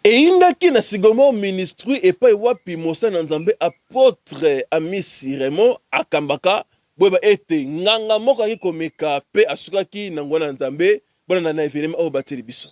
Et indaki na sigomo ministry et pas wapi Mosa Nzambe apôtre Amisi Raymond akambaka boba ete nganga moko ki komeka pe asukaki na ngwana Nzambe bona na événement au bateli biso.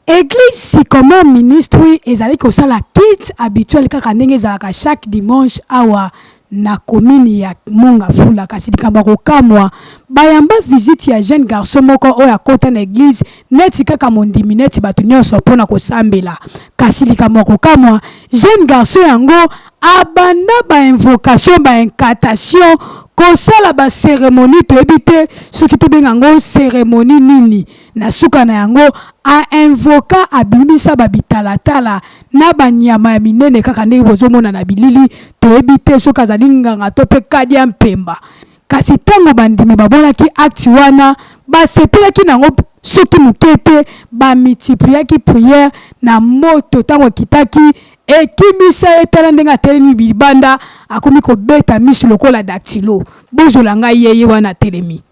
Église Sycomore Ministry ezali kosala kit habituel kaka ndenge ezalaka chaque dimanche awa na commune ya Mongafula kasi likamba kokamwa bayamba visite ya jeune garçon moko oyo akota na église neti kaka mondimi neti bato nyonso mpona kosambela kasi likamba kokamwa jeune garçon yango abanda ba invocation ba incantation kosala ba cérémonie toyebi te soki tobenga yango cérémonie nini na suka na yango a invoka abimisa babitalatala na banyama ya minene kaka ndenge bozomona na bilili toyebi te soki azali nganga to mpe kadi ya mpemba kasi ntango bandimi babonaki acte wana basepelaki nango soki moke te bamultipliaki prière na moto ntango ekitaki ekimisa etala ndenge atelemi bilibanda akomi kobeta misi lokola dactylo bozola ngai yeye wana atelemi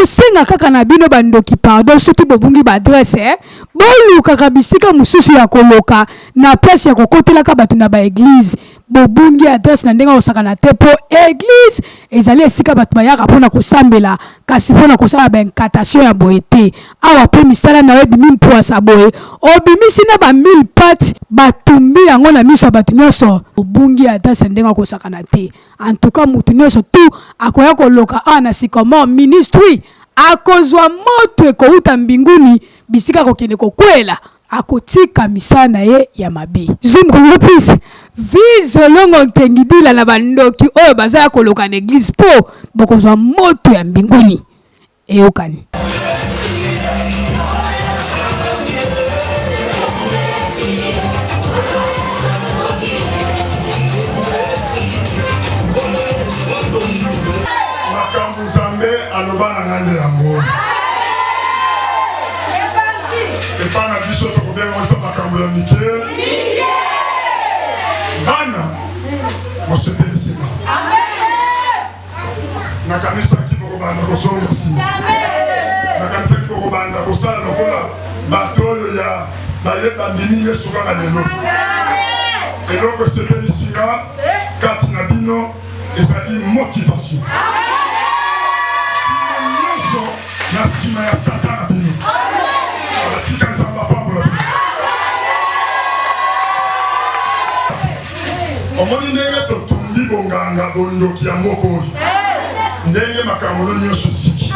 senga kaka na bino bandoki pardon soki bobungi ba adresse boluka kabisika mususu ya koloka na place ya kokotelaka bato na ba église bobungi adresse na ndenge osaka na te po église ezali esika bato bayaka mpona kosambela kasi mpona kosala ba incantation ya boye te awa pe misala na yo bimi mpoasa boye obimisi na ba 1000 pattes batumbi yango na miso ya bato nyonso bobungi adresse na ndenge okosaka na te en tout cas mutu nyonso tu akoya koloka awa na Sycomore Ministry akozwa moto ekouta mbinguni bisika kokende kokwela akotika misala na ye ya mabe zoom Congo please vise longo ntengidila na bandoki oyo bazaya koloka na église po bokozwa moto ya mbinguni eyokani alobana ngande ya mona epana biso tokobenga osa makambo ya mike bana mosepelisima nakanisaki bokobanda kozonga nsima nakanisaki bokobanda kosala lokola bato oyo ya bayeba ndimi yesu kaka lelo eloko esepelisika kati na bino ezali motivation na sima ya tata na bino abatika nzambe apambola bino omoni ndenge totundi bonganga bondoki ya moko oyo ndenge makambo nyonso siki